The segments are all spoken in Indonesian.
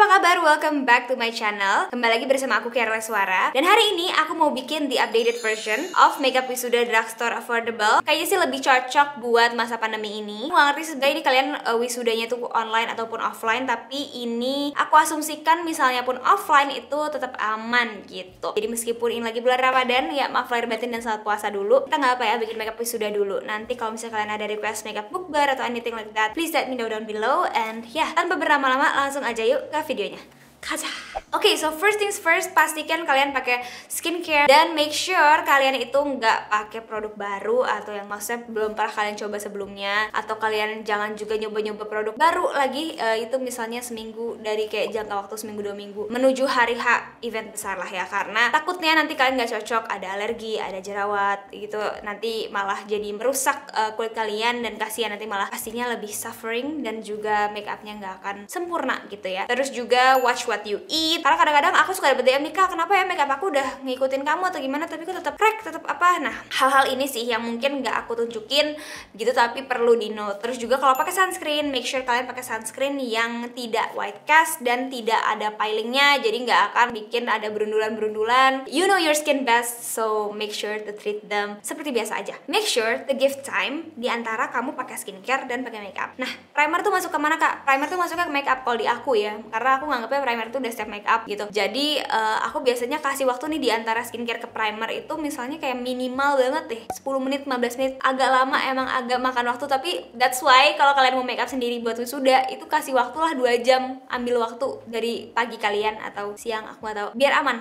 apa kabar? Welcome back to my channel. Kembali lagi bersama aku Careless Suara. Dan hari ini aku mau bikin the updated version of Makeup Wisuda Drugstore Affordable. Kayaknya sih lebih cocok buat masa pandemi ini. Aku gak ngerti sebenarnya ini kalian wisudanya tuh online ataupun offline, tapi ini aku asumsikan misalnya pun offline itu tetap aman gitu. Jadi meskipun ini lagi bulan Ramadan, ya maaf lahir batin dan selamat puasa dulu. Kita nggak apa ya, bikin makeup wisuda dulu. Nanti kalau misalnya kalian ada request makeup bookbar atau anything like that, please let me know down below. And ya, tanpa berlama-lama langsung aja yuk ke videonya. Kaca. Oke, so first things first, pastikan kalian pakai skincare dan make sure kalian itu nggak pakai produk baru atau yang maksudnya belum pernah kalian coba sebelumnya, atau kalian jangan juga nyoba-nyoba produk baru lagi itu misalnya seminggu dari kayak jangka waktu seminggu 2 minggu menuju hari H event besar lah ya, karena takutnya nanti kalian nggak cocok, ada alergi, ada jerawat gitu, nanti malah jadi merusak kulit kalian dan kasihan nanti malah pastinya lebih suffering dan juga make upnya nggak akan sempurna gitu ya. Terus juga watch what you eat, karena kadang-kadang aku suka dapet DM nih, Kak, kenapa ya makeup aku udah ngikutin kamu atau gimana tapi kok tetap crack, tetap apa. Nah, hal-hal ini sih yang mungkin nggak aku tunjukin gitu tapi perlu di note. Terus juga kalau pakai sunscreen, make sure kalian pakai sunscreen yang tidak white cast dan tidak ada peelingnya, jadi nggak akan bikin ada berundulan-berundulan. You know your skin best, so make sure to treat them seperti biasa aja. Make sure to give time di antara kamu pakai skincare dan pakai makeup. Nah, primer tuh masuk ke mana, Kak? Primer tuh masuknya ke makeup kalau di aku ya, karena aku nganggapnya primer itu udah step makeup gitu. Jadi aku biasanya kasih waktu nih di antara skincare ke primer itu misalnya kayak minimal banget deh 10 menit, 15 menit. Agak lama emang, agak makan waktu, tapi that's why kalau kalian mau makeup sendiri buat wisuda itu kasih waktu lah 2 jam, ambil waktu dari pagi kalian atau siang, aku nggak tahu, biar aman.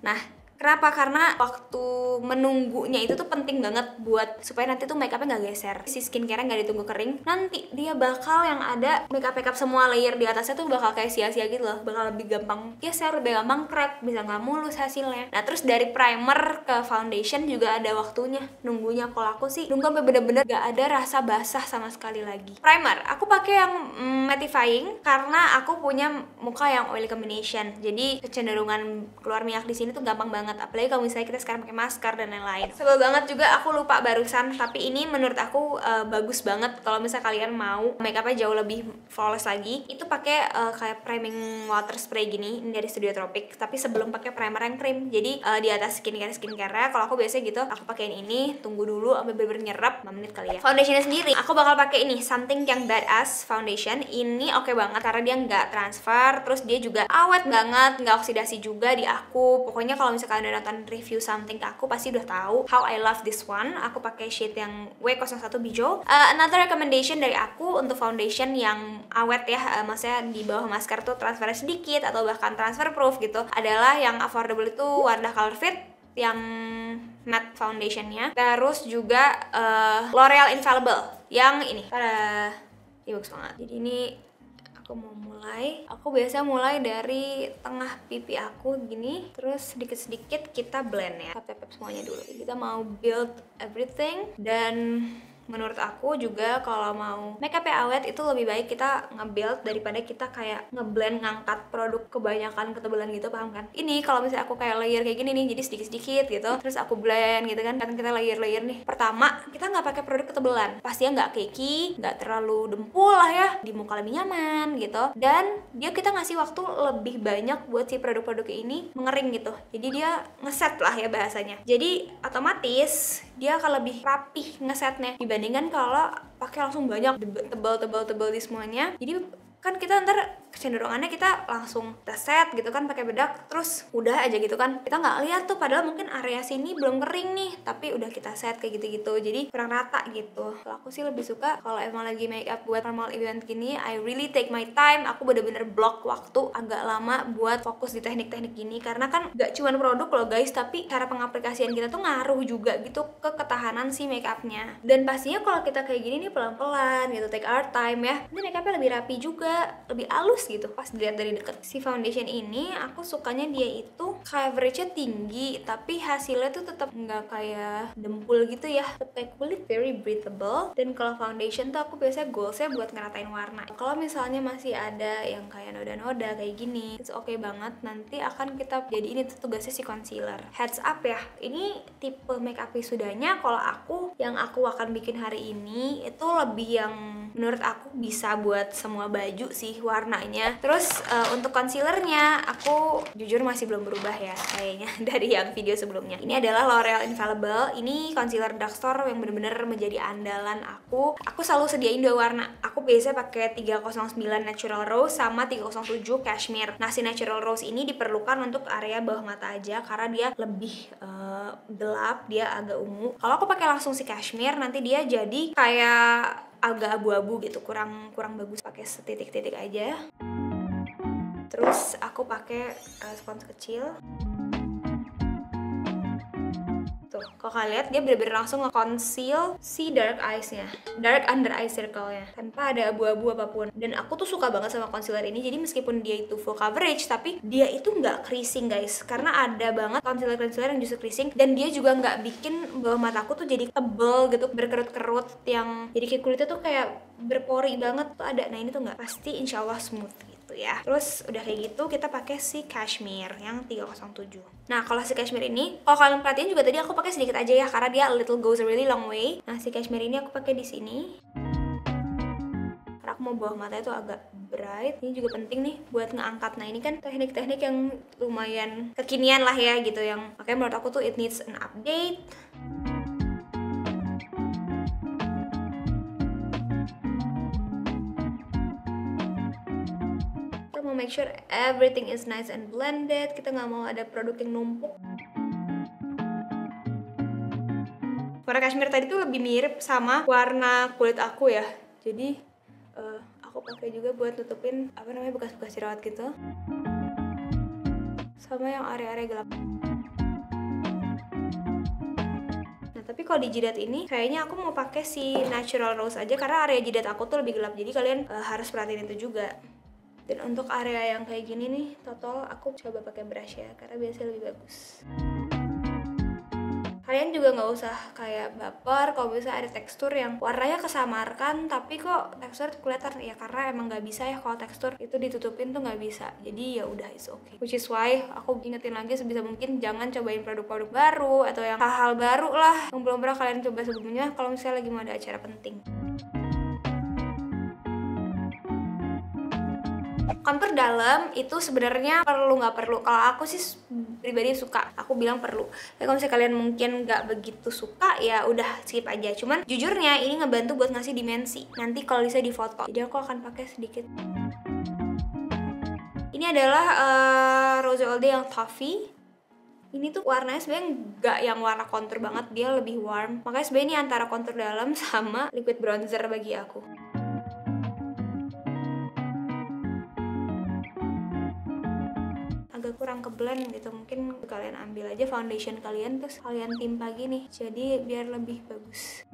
Nah, kenapa? Karena waktu menunggunya itu tuh penting banget buat supaya nanti tuh makeupnya nggak geser, si skincare-nya nggak ditunggu kering. Nanti dia bakal yang ada makeup semua layer di atasnya tuh bakal kayak sia-sia gitu loh, bakal lebih gampang geser, lebih gampang crack, bisa nggak mulus hasilnya. Nah, terus dari primer ke foundation juga ada waktunya nunggunya. Kalau aku sih nunggu sampai bener-bener nggak ada rasa basah sama sekali lagi. Primer aku pakai yang mattifying karena aku punya muka yang oily combination, jadi kecenderungan keluar minyak di sini tuh gampang banget, apalagi kalau misalnya kita sekarang pakai masker dan lain-lain. Sebel banget juga aku lupa barusan, tapi ini menurut aku bagus banget kalau misalnya kalian mau makeupnya jauh lebih flawless lagi. Itu pakai kayak priming water spray gini, ini dari Studio Tropic, tapi sebelum pakai primer yang cream. Jadi di atas skincare-nya kalau aku biasanya gitu, aku pakein ini, tunggu dulu sampai bener-bener nyerap 5 menit kali ya. Foundationnya sendiri aku bakal pakai ini, Something Yang Badass Foundation. Ini oke banget karena dia nggak transfer, terus dia juga awet banget, nggak oksidasi juga di aku. Pokoknya kalau misalnya kalian udah nonton review Something ke aku pasti udah tahu how I love this one. Aku pakai shade yang W01 Bijo. Another recommendation dari aku untuk foundation yang awet ya, maksudnya di bawah masker tuh transfer sedikit atau bahkan transfer proof gitu, adalah yang affordable itu Wardah Color Fit yang matte foundationnya. Terus juga L'Oreal Infallible yang ini. Pada bagus banget. Jadi ini aku mau mulai. Aku biasa mulai dari tengah pipi aku gini, terus sedikit-sedikit kita blend ya, tap-tap semuanya dulu. Kita mau build everything. Dan menurut aku juga kalau mau makeupnya awet itu lebih baik kita nge-build daripada kita kayak ngeblend, ngangkat produk kebanyakan ketebalan gitu, paham kan? Ini kalau misalnya aku kayak layer kayak gini nih, jadi sedikit-sedikit gitu, terus aku blend gitu kan kita layer-layer nih. Pertama, kita nggak pakai produk ketebalan, pastinya nggak cakey, nggak terlalu dempul lah ya, di muka lebih nyaman gitu. Dan dia kita ngasih waktu lebih banyak buat si produk-produk ini mengering gitu, jadi dia ngeset lah ya bahasanya. Jadi otomatis dia akan lebih rapih ngesetnya dibandingkan kalau pakai langsung banyak tebal di semuanya. Jadi kan kita ntar kecenderungannya kita langsung set gitu kan pakai bedak, terus udah aja gitu kan, kita nggak lihat tuh padahal mungkin area sini belum kering nih, tapi udah kita set kayak gitu-gitu, jadi kurang rata gitu. Kalau aku sih lebih suka kalau emang lagi make up buat formal event gini, I really take my time. Aku bener-bener block waktu agak lama buat fokus di teknik-teknik gini, karena kan nggak cuma produk loh guys, tapi cara pengaplikasian kita tuh ngaruh juga gitu ke ketahanan si make upnya. Dan pastinya kalau kita kayak gini nih pelan-pelan gitu, take our time ya, ini make upnya lebih rapi juga, lebih halus gitu pas dilihat dari deket. Si foundation ini aku sukanya dia itu coveragenya tinggi tapi hasilnya tuh tetap nggak kayak dempul gitu ya, tetap kayak kulit, very breathable. Dan kalau foundation tuh aku biasanya goalsnya buat ngeratain warna. Kalau misalnya masih ada yang kayak noda-noda kayak gini, it's okay banget, nanti akan kita jadi ini tuh tugasnya si concealer. Heads up ya, ini tipe makeup wisudanya kalau aku yang aku akan bikin hari ini itu lebih yang menurut aku bisa buat semua baju sih warnanya dalamnya. Terus untuk concealernya aku jujur masih belum berubah ya kayaknya dari yang video sebelumnya. Ini adalah L'Oreal Infallible. Ini concealer drugstore yang bener-bener menjadi andalan aku. Aku selalu sediain dua warna. Aku biasanya pakai 309 Natural Rose sama 307 Cashmere. Nah, si Natural Rose ini diperlukan untuk area bawah mata aja karena dia lebih gelap, dia agak ungu. Kalau aku pakai langsung si Cashmere nanti dia jadi kayak agak abu-abu gitu, kurang bagus. Pakai setitik-titik aja. Terus aku pakai spons kecil. Tuh, kalau kalian lihat dia bener-bener langsung nge-conceal si dark eyes-nya, dark under eye circle-nya tanpa ada abu-abu apapun. Dan aku tuh suka banget sama concealer ini. Jadi meskipun dia itu full coverage, tapi dia itu nggak creasing guys. Karena ada banget concealer yang justru creasing, dan dia juga nggak bikin bawah mataku tuh jadi tebel gitu, berkerut-kerut yang jadi kayak kulitnya tuh kayak berpori banget tuh ada. Nah ini tuh nggak, pasti insya Allah smooth gitu ya. Terus udah kayak gitu kita pakai si Cashmere yang 307. Nah kalau si Cashmere ini, kalau kalian perhatiin juga tadi aku pakai sedikit aja ya karena dia a little goes a really long way. Nah si Cashmere ini aku pakai di sini karena aku mau bawah mata itu agak bright. Ini juga penting nih buat ngeangkat. Nah ini kan teknik-teknik yang lumayan kekinian lah ya gitu, yang makanya menurut aku tuh it needs an update. Make sure everything is nice and blended. Kita nggak mau ada produk yang numpuk. Warna Cashmere tadi tuh lebih mirip sama warna kulit aku ya. Jadi aku pakai juga buat tutupin apa namanya bekas-bekas jerawat gitu. Sama yang area-area gelap. Nah tapi kalau di jidat ini kayaknya aku mau pakai si Natural Rose aja karena area jidat aku tuh lebih gelap. Jadi kalian harus perhatiin itu juga. Dan untuk area yang kayak gini nih, total aku coba pakai brush ya, karena biasanya lebih bagus. Kalian juga nggak usah kayak baper kalau bisa ada tekstur yang warnanya kesamarkan tapi kok tekstur kelihatan ya, karena emang nggak bisa ya kalau tekstur itu ditutupin tuh nggak bisa. Jadi ya udah, it's okay. Which is why aku ingetin lagi sebisa mungkin jangan cobain produk-produk baru atau yang hal-hal baru lah yang belum pernah kalian coba sebelumnya kalau misalnya lagi mau ada acara penting. Contour dalam itu sebenarnya perlu nggak perlu. Kalau aku sih pribadi suka, aku bilang perlu. Tapi kalau misalnya kalian mungkin nggak begitu suka ya udah skip aja. Cuman jujurnya ini ngebantu buat ngasih dimensi nanti kalau bisa di foto. Jadi aku akan pakai sedikit. Ini adalah Rose All Day yang Toffee. Ini tuh warnanya sebenarnya nggak yang warna contour banget, dia lebih warm. Makanya sebenarnya ini antara contour dalam sama liquid bronzer bagi aku. Agak kurang keblend gitu, mungkin kalian ambil aja foundation kalian terus kalian timpa gini, jadi biar lebih bagus.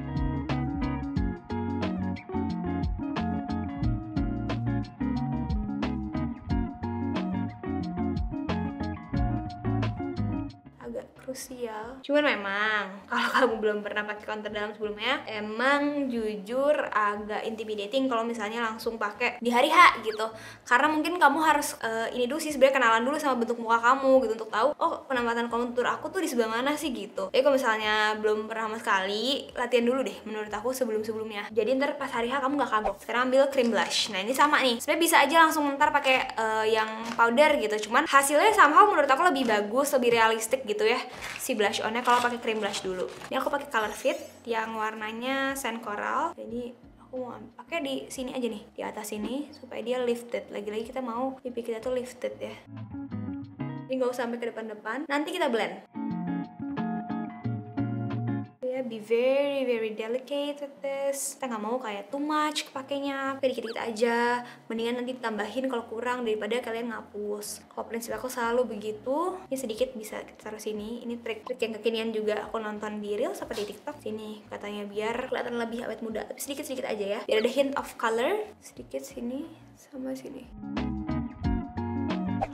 Krusial. Cuman memang kalau kamu belum pernah pakai contour dalam sebelumnya, emang jujur agak intimidating kalau misalnya langsung pakai di hari H gitu. Karena mungkin kamu harus ini dulu sih sebenarnya, kenalan dulu sama bentuk muka kamu gitu untuk tahu oh penempatan kontur aku tuh di sebelah mana sih gitu. Jadi kalau misalnya belum pernah sama sekali, latihan dulu deh menurut aku sebelum-sebelumnya. Jadi ntar pas hari H kamu nggak kagok. Sekarang ambil cream blush. Nah ini sama nih. Sebenarnya bisa aja langsung ntar pakai yang powder gitu. Cuman hasilnya somehow menurut aku lebih bagus, lebih realistik gitu ya. Si blush onnya kalau pakai cream blush dulu. Ini aku pakai Color Fit yang warnanya sand coral. Jadi aku mau pakai di sini aja nih, di atas sini supaya dia lifted. Lagi-lagi kita mau pipi kita tuh lifted ya. Jadi nggak usah sampai ke depan-depan. Nanti kita blend. Ya, be very delicate with this. Kita nggak mau kayak too much kepakainya, kayak dikit-dikit aja. Mendingan nanti tambahin kalau kurang daripada kalian ngapus. Kalau prinsip aku selalu begitu. Ini sedikit bisa kita taruh sini. Ini trik yang kekinian juga aku nonton di Reels apa di TikTok. Sini katanya biar kelihatan lebih awet muda. Tapi sedikit-sedikit aja ya. Biar ada hint of color. Sedikit sini sama sini.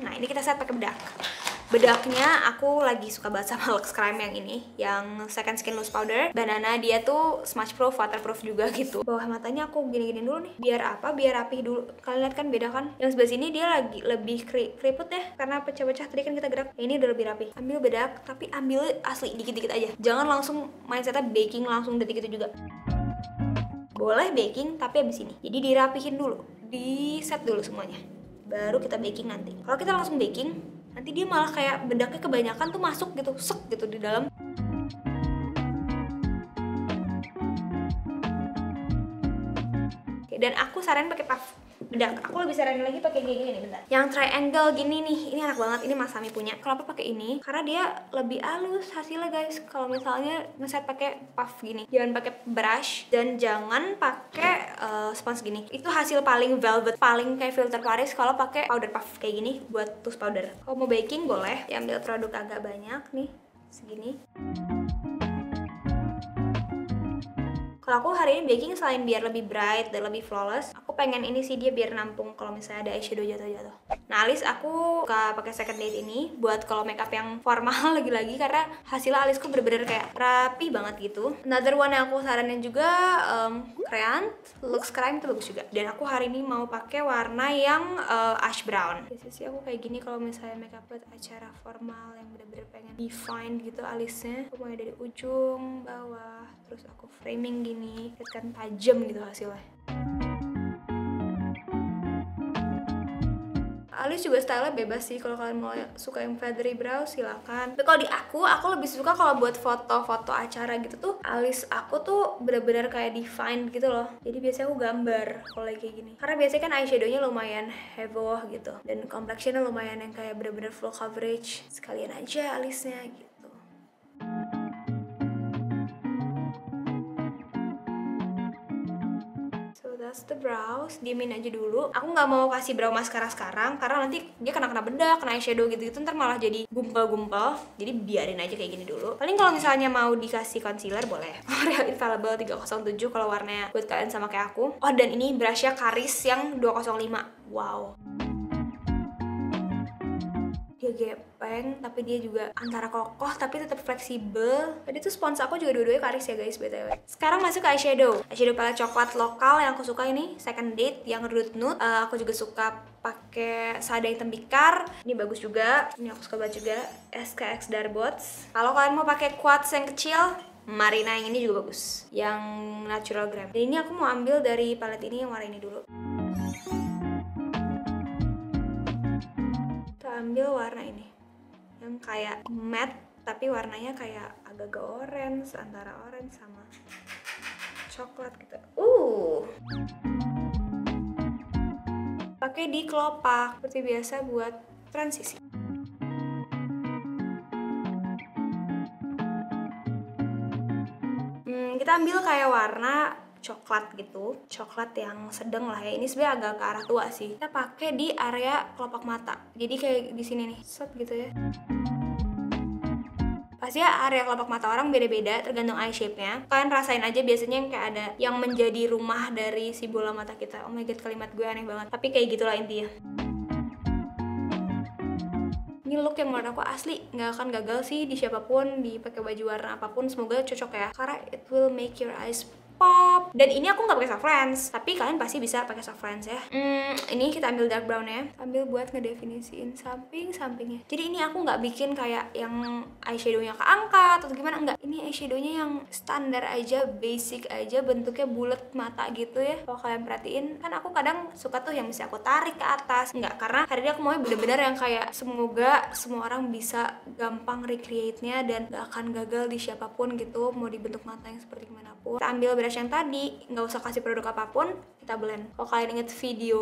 Nah ini kita set pakai bedak. Bedaknya aku lagi suka banget sama Lux Crime yang ini, yang Second Skin Loose Powder Banana. Dia tuh smudge proof, waterproof juga gitu. Bawah matanya aku gini-gini dulu nih. Biar apa? Biar rapih dulu. Kalian lihat kan beda kan? Yang sebelah sini dia lagi lebih keriput ya, karena pecah-pecah tadi kan kita gerak. Ini udah lebih rapih. Ambil bedak, tapi ambil asli dikit-dikit aja. Jangan langsung mindsetnya baking langsung detik itu juga. Boleh baking, tapi abis ini. Jadi dirapihin dulu. Di set dulu semuanya. baru kita baking nanti. Kalau kita langsung baking, nanti dia malah kayak bedaknya kebanyakan tuh masuk gitu, sek gitu di dalam. Oke, dan aku saranin pakai puff bedak. Aku lebih saranin lagi pakai kayak gini nih, bentar. Yang triangle gini nih, ini enak banget. Ini Mas Sami punya. Kenapa pakai ini? Karena dia lebih halus hasilnya guys. Kalau misalnya ngeset pakai puff gini, jangan pakai brush dan jangan pakai spons gini. Itu hasil paling velvet, paling kayak filter Paris kalau pakai powder puff kayak gini buat tooth powder. Kalau mau baking boleh diambil produk agak banyak nih, segini. Kalau aku hari ini baking selain biar lebih bright dan lebih flawless, aku pengen ini sih dia biar nampung kalau misalnya ada eyeshadow jatuh-jatuh. Nah, alis aku suka pakai second date ini buat kalau makeup yang formal lagi-lagi karena hasilnya alisku bener-bener kayak rapi banget gitu. Another one yang aku saranin juga crayon, Lux Crime itu bagus juga. Dan aku hari ini mau pakai warna yang ash brown. Biasanya sih aku kayak gini kalau misalnya makeup buat acara formal yang bener-bener pengen define gitu alisnya. Aku mulai dari ujung bawah, terus aku framing gini, kan tajam gitu hasilnya. Alis juga style bebas sih, kalau kalian mau suka yang feathery brow silakan. Tapi kalau di aku lebih suka kalau buat foto-foto acara gitu tuh alis aku tuh bener-bener kayak defined gitu loh. Jadi biasanya aku gambar kalau kayak gini. Karena biasanya kan eyeshadownya lumayan heboh gitu, dan complexionnya lumayan yang kayak bener-bener full coverage. Sekalian aja alisnya gitu. That's the brows. Diemin aja dulu. Aku nggak mau kasih brow mascara sekarang karena nanti dia kena bedak, kena eyeshadow gitu-gitu, ntar malah jadi gumpal-gumpal. Jadi biarin aja kayak gini dulu. Paling kalau misalnya mau dikasih concealer boleh. L'Oreal Infallible 307 kalau warnanya buat kalian sama kayak aku. Oh, dan ini brushnya Caris yang 205. Wow. Dia gepeng tapi dia juga antara kokoh tapi tetap fleksibel. Tadi tuh spons aku juga dua-duanya Caris ya guys, btw. Sekarang masuk ke eyeshadow palette coklat lokal yang aku suka ini Second Date yang Rude Nude. Aku juga suka pakai Sada Hitam Bikar, ini bagus juga. Ini aku suka banget juga SKX Darbots. Kalau kalian mau pakai quartz yang kecil, Marina yang ini juga bagus, yang natural gram. Dan ini aku mau ambil dari palette ini yang warna ini dulu. Ambil warna ini yang kayak matte tapi warnanya kayak agak-agak orange, antara orange sama coklat gitu. Pakai di kelopak seperti biasa buat transisi. Kita ambil kayak warna coklat gitu, coklat yang sedang lah ya. Ini sebenarnya agak ke arah tua sih. Kita pakai di area kelopak mata. Jadi kayak di sini nih, set gitu ya. Pasti ya area kelopak mata orang beda-beda tergantung eye shape-nya. Kalian rasain aja biasanya yang kayak ada yang menjadi rumah dari si bola mata kita. Oh my god, kalimat gue aneh banget. Tapi kayak gitulah intinya. Ini look yang menurut aku asli nggak akan gagal sih di siapapun, dipakai baju warna apapun, semoga cocok ya. Karena it will make your eyes pop. Dan ini aku nggak pakai soft lens, tapi kalian pasti bisa pakai soft lens ya. Ini kita ambil dark brown ya, ambil buat ngedefinisiin samping-sampingnya. Jadi ini aku nggak bikin kayak yang eyeshadownya keangkat atau gimana, enggak. Ini eyeshadownya yang standar aja, basic aja, bentuknya bulat mata gitu ya. Kalau kalian perhatiin, kan aku kadang suka tuh yang bisa aku tarik ke atas. Enggak, karena hari ini aku mau bener-bener yang kayak semoga semua orang bisa gampang recreate-nya dan gak akan gagal di siapapun gitu, mau dibentuk mata yang seperti gimana pun. Kita ambil brush yang tadi, nggak usah kasih produk apapun, kita blend. Kalau kalian inget video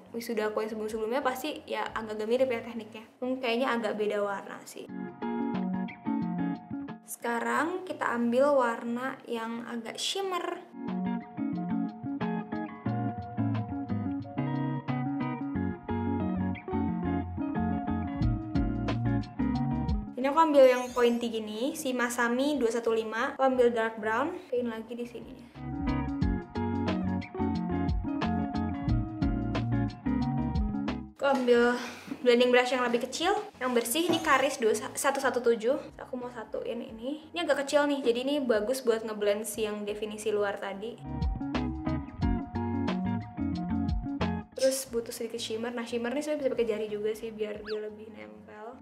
wisuda aku yang sebelum-sebelumnya, pasti ya agak mirip ya tekniknya. Kayaknya agak beda warna sih. Sekarang kita ambil warna yang agak shimmer. Ini aku ambil yang pointy gini, si Mas Sami 215. Aku ambil dark brown, paint lagi di sininya. Aku ambil blending brush yang lebih kecil, yang bersih. Ini Caris 117. Aku mau satuin ini. Ini agak kecil nih, jadi ini bagus buat ngeblend si yang definisi luar tadi. Terus butuh sedikit shimmer. Nah, shimmer nih saya bisa pakai jari juga sih biar dia lebih nempel.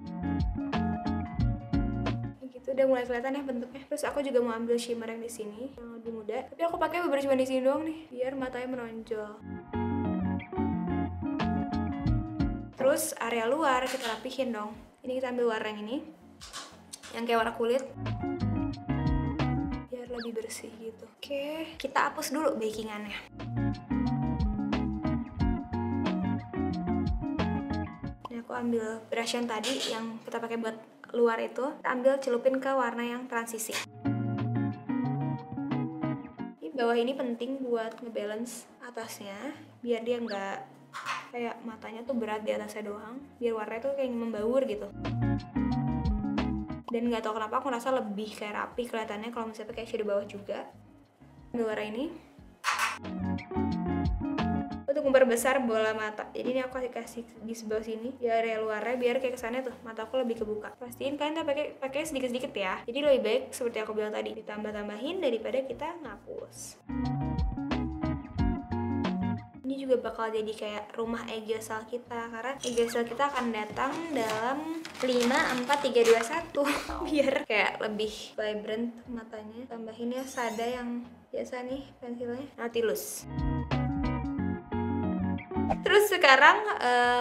Udah mulai kelihatan ya bentuknya. Terus aku juga mau ambil shimmer yang di sini yang lebih muda. Tapi aku pakai beberapa cuma di sini doang nih, biar matanya menonjol. Terus area luar kita rapihin dong. Ini kita ambil warna yang ini, yang kayak warna kulit, biar lebih bersih gitu. Oke, kita hapus dulu bakingannya. Ini aku ambil brush yang tadi yang kita pakai buat luar itu, kita ambil celupin ke warna yang transisi. Ini bawah ini penting buat ngebalance atasnya, biar dia nggak kayak matanya tuh berat di atasnya doang, biar warnanya tuh kayak membaur gitu. Dan nggak tahu kenapa aku ngerasa lebih kayak rapi kelihatannya kalau misalnya pakai shadow bawah juga. Ambil warna ini untuk memperbesar bola mata. Jadi ini aku kasih di sebelah sini di area luarnya biar kayak kesannya tuh mata aku lebih kebuka. Pastiin kalian pakai sedikit-sedikit ya. Jadi lebih baik seperti aku bilang tadi, ditambah-tambahin daripada kita ngapus. Ini juga bakal jadi kayak rumah egg gel cell kita, karena egg gel cell kita akan datang dalam 5, 4, 3, 2, 1 biar kayak lebih vibrant matanya. Tambahin ya shada yang biasa nih pensilnya Nautilus. Terus sekarang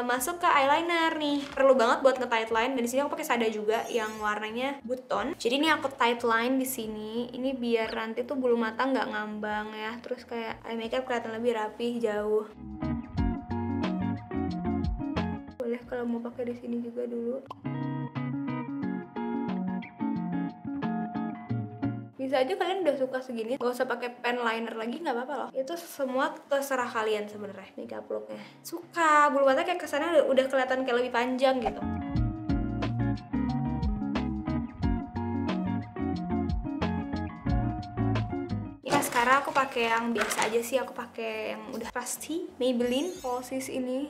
masuk ke eyeliner nih. Perlu banget buat nge-tight line, dan di sini aku pakai shada juga yang warnanya Buton. Jadi ini aku tight line di sini. Ini biar nanti tuh bulu mata nggak ngambang ya. Terus kayak eye makeup kelihatan lebih rapi, jauh. Boleh kalau mau pakai di sini juga dulu. Bisa aja kalian udah suka segini, gak usah pakai pen liner lagi, nggak apa-apa loh. Itu semua terserah kalian sebenarnya. Makeup looknya suka bulu mata kayak kesannya udah kelihatan kayak lebih panjang gitu. Ya sekarang aku pakai yang biasa aja sih, aku pakai yang udah pasti Maybelline Falsies ini.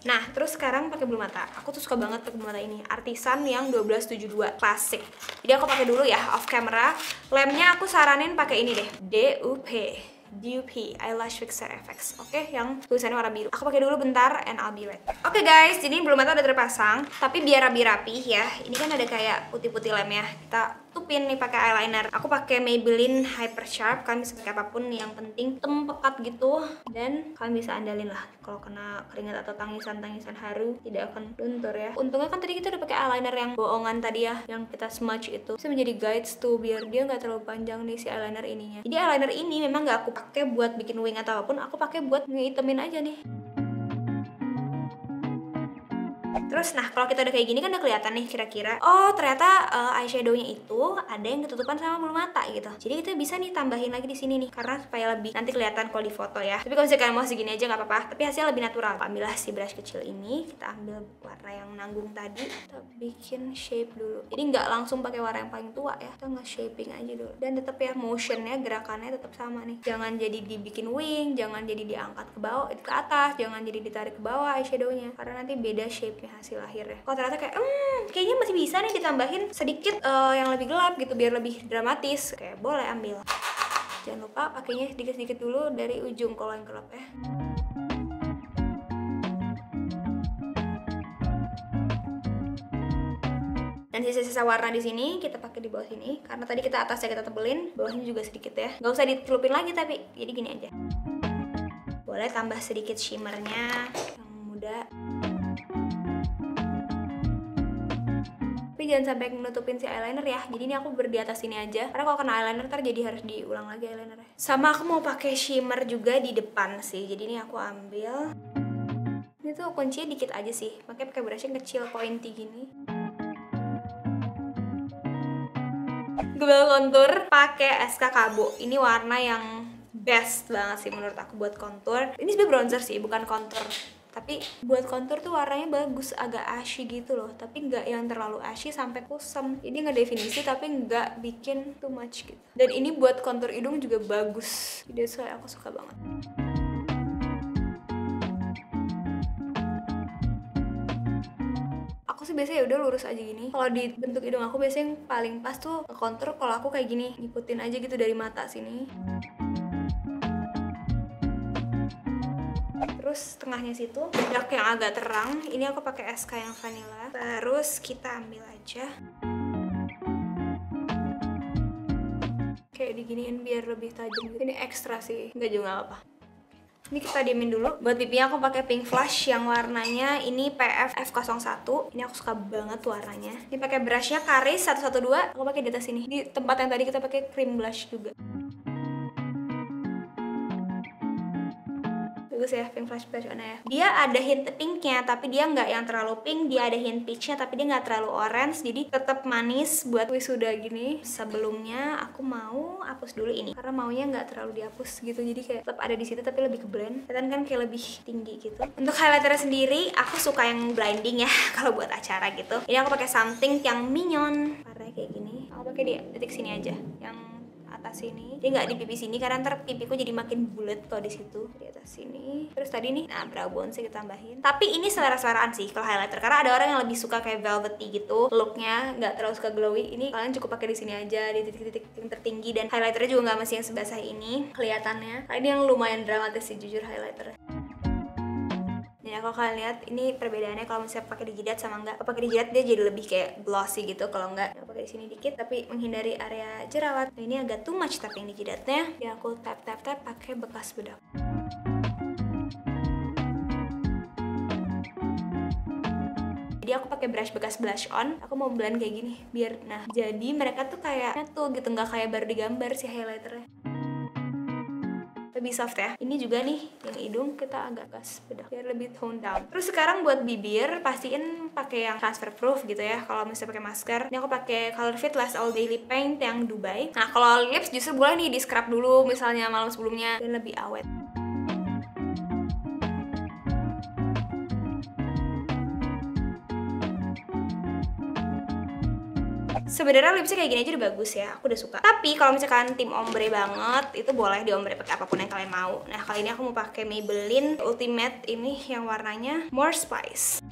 Nah, terus sekarang pakai bulu mata. Aku tuh suka banget pakai bulu mata ini, Artisan yang 1272 klasik. Jadi aku pakai dulu ya off camera. Lemnya aku saranin pakai ini deh, DUP Eyelash Fixer FX. Oke, yang tulisannya warna biru. Aku pakai dulu bentar and I'll be right back. Oke guys, jadi bulu mata udah terpasang, tapi biar rapi-rapi ya. Ini kan ada kayak putih-putih lemnya. Kita tutupin nih pakai eyeliner. Aku pakai Maybelline Hyper Sharp. Kalian bisa pakai apapun, yang penting tem pekat gitu. Dan kalian bisa andalin lah kalau kena keringat atau tangisan haru tidak akan luntur ya. Untungnya kan tadi kita udah pakai eyeliner yang bohongan tadi ya, yang kita smudge itu. Bisa menjadi guides tuh biar dia nggak terlalu panjang nih si eyeliner ininya. Jadi eyeliner ini memang nggak aku pakai buat bikin wing atau apapun, aku pakai buat ngitemin aja nih. Terus nah kalau kita udah kayak gini kan udah kelihatan nih kira-kira, oh ternyata eyeshadownya itu ada yang ketutupan sama bulu mata gitu. Jadi kita bisa nih tambahin lagi di sini nih, karena supaya lebih nanti kelihatan kalau di foto ya. Tapi kalau misalnya kalian mau segini aja nggak apa-apa, tapi hasilnya lebih natural. Ambillah si brush kecil ini, kita ambil warna yang nanggung tadi, kita bikin shape dulu. Jadi nggak langsung pakai warna yang paling tua ya, kita nge-shaping aja dulu. Dan tetap ya motionnya, gerakannya tetap sama nih. Jangan jadi dibikin wing, jangan jadi diangkat ke bawah, ke atas, jangan jadi ditarik ke bawah eyeshadownya, karena nanti beda shape-nya hasil akhirnya. Kalau ternyata kayak kayaknya masih bisa nih ditambahin sedikit yang lebih gelap gitu biar lebih dramatis, kayak boleh ambil. Jangan lupa pakainya sedikit-sedikit dulu dari ujung kalau yang gelap ya. Dan sisa-sisa warna di sini kita pakai di bawah sini, karena tadi kita atasnya kita tebelin, bawahnya juga sedikit ya. Nggak usah dicelupin lagi tapi, jadi gini aja. Boleh tambah sedikit shimmernya yang muda. Tapi jangan sampai nutupin si eyeliner ya. Jadi ini aku di atas sini aja, karena kalau kena eyeliner ntar jadi harus diulang lagi eyelinernya. Sama aku mau pakai shimmer juga di depan sih. Jadi ini aku ambil, ini tuh kuncinya dikit aja sih, makanya pakai brush yang kecil pointy gini. Global contour pakai SK Kabo. Ini warna yang best banget sih menurut aku buat contour. Ini sebenarnya bronzer sih, bukan contour. Tapi buat contour tuh warnanya bagus, agak ashy gitu loh, tapi nggak yang terlalu ashy sampai kusam. Jadi nggak definisi tapi nggak bikin too much gitu. Dan ini buat contour hidung juga bagus. Jadi soalnya aku suka banget. Aku sih biasanya udah lurus aja gini. Kalau di bentuk hidung aku biasanya yang paling pas tuh contour kalau aku kayak gini, ngikutin aja gitu dari mata sini. Terus tengahnya situ dark yang agak terang. Ini aku pakai SK yang vanilla. Terus kita ambil aja. kayak diginiin biar lebih tajam gitu. Ini ekstra sih, nggak juga apa. Ini kita diemin dulu. Buat pipinya aku pakai pink flush yang warnanya ini PF F01. Ini aku suka banget warnanya. Ini pakai brushnya Karis 112. Aku pakai di atas sini. Di tempat yang tadi kita pakai cream blush juga. Bagus ya pink flush blush warna ya. Dia ada hint pinknya, tapi dia nggak yang terlalu pink. Dia ada hint peachnya, tapi dia nggak terlalu orange. Jadi tetap manis buat wisuda gini. Sebelumnya aku mau hapus dulu ini karena maunya nggak terlalu dihapus gitu. Jadi kayak tetap ada di situ tapi lebih ke blend. Kelihatan kan kayak lebih tinggi gitu. Untuk highlighter sendiri, aku suka yang blinding ya kalau buat acara gitu. Ini aku pakai something yang mignon. Warnanya kayak gini. Aku pakai di titik sini aja. Yang atas sini, dia nggak di pipi sini karena ntar pipiku jadi makin bulat kalau di situ. Di atas sini. Terus tadi nih, nah brow bone sih kita tambahin. Tapi ini selera-seleraan sih kalau highlighter karena ada orang yang lebih suka kayak velvety gitu, looknya nggak terlalu suka glowy. Ini kalian cukup pakai di sini aja di titik-titik yang tertinggi dan highlighternya juga nggak mesti yang sebasah ini kelihatannya. Karena ini yang lumayan dramatis sih jujur highlighternya. Ya kalau kalian lihat ini perbedaannya kalau misalnya pakai di jidat sama enggak. Kalau pakai di jidat dia jadi lebih kayak glossy gitu, kalau enggak aku pakai di sini dikit tapi menghindari area jerawat. Nah, ini agak too much tapi yang di jidatnya. Ya aku tap pakai bekas bedak. Jadi aku pakai brush bekas blush on. Aku mau blend kayak gini biar nah jadi mereka tuh kayak nyatu gitu, nggak kayak baru digambar si highlighternya. Lebih soft ya. Ini juga nih yang hidung kita agak gas bedak biar lebih tone down. Terus sekarang buat bibir pastiin pakai yang transfer proof gitu ya. Kalau misalnya pakai masker, ini aku pakai Color Fit Last All Daily Paint yang Dubai. Nah kalau lips justru boleh nih di scrub dulu misalnya malam sebelumnya dan lebih awet. Sebenarnya lipsnya kayak gini aja udah bagus ya, aku udah suka. Tapi kalau misalkan tim ombre banget, itu boleh di ombre pakai apapun yang kalian mau. Nah kali ini aku mau pakai Maybelline Ultimate ini yang warnanya More Spice.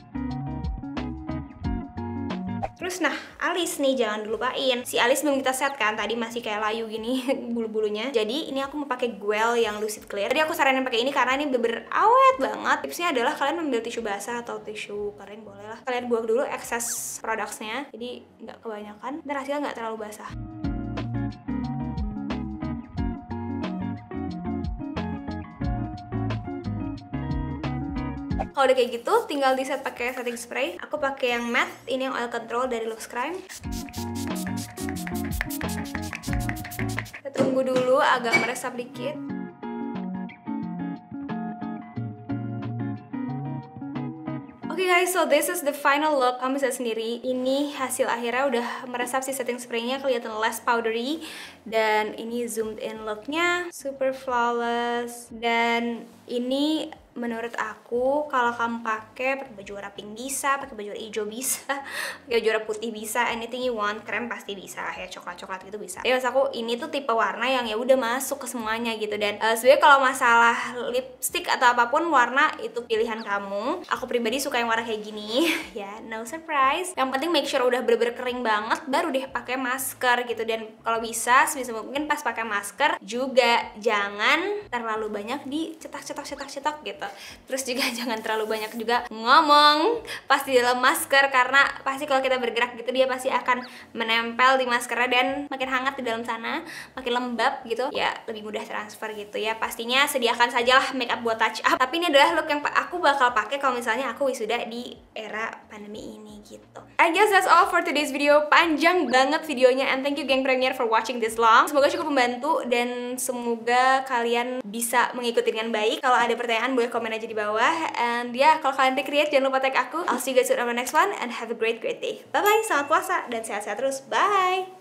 Terus nah, alis nih jangan dilupain. Si alis belum kita set kan, tadi masih kayak layu gini bulu-bulunya. Jadi ini aku mau pakai Guel yang Lucid Clear. Tadi aku saranin pakai ini karena ini bener-bener awet banget. Tipsnya adalah kalian ambil tisu basah atau tisu kering boleh lah. Kalian buang dulu ekses produknya, jadi nggak kebanyakan. Dan hasilnya nggak terlalu basah. Kalau udah kayak gitu, tinggal di set pakai setting spray. Aku pakai yang matte, ini yang oil control dari Lux Crime. Kita tunggu dulu agak meresap dikit. Oke guys, so this is the final look. Kamu bisa sendiri, ini hasil akhirnya udah meresap si setting spraynya, kelihatan less powdery. Dan ini zoomed in looknya, super flawless. Dan ini menurut aku kalau kamu pakai baju warna pink bisa, pakai baju warna hijau bisa, pakai baju warna putih bisa, anything you want, krem pasti bisa ya, coklat-coklat gitu bisa. Ya maksud aku ini tuh tipe warna yang ya udah masuk ke semuanya gitu. Dan sebenarnya kalau masalah lipstick atau apapun warna itu pilihan kamu. Aku pribadi suka yang warna kayak gini ya, no surprise. Yang penting make sure udah bener-bener kering banget baru deh pakai masker gitu. Dan kalau bisa sebisa mungkin pas pakai masker juga jangan terlalu banyak dicetak gitu. Terus juga jangan terlalu banyak juga ngomong pas di dalam masker, karena pasti kalau kita bergerak gitu dia pasti akan menempel di maskernya dan makin hangat di dalam sana, makin lembab gitu ya, lebih mudah transfer gitu ya. Pastinya sediakan sajalah makeup buat touch up. Tapi ini adalah look yang aku bakal pakai kalau misalnya aku wisuda di era pandemi ini gitu. I guess that's all for today's video. Panjang banget videonya, and thank you geng Premier for watching this long. Semoga cukup membantu dan semoga kalian bisa mengikuti dengan baik. Kalau ada pertanyaan boleh komen aja di bawah. And ya, kalau kalian create jangan lupa tag aku. I'll see you guys on the next one and have a great day. Bye bye, selamat puasa dan sehat-sehat terus. Bye.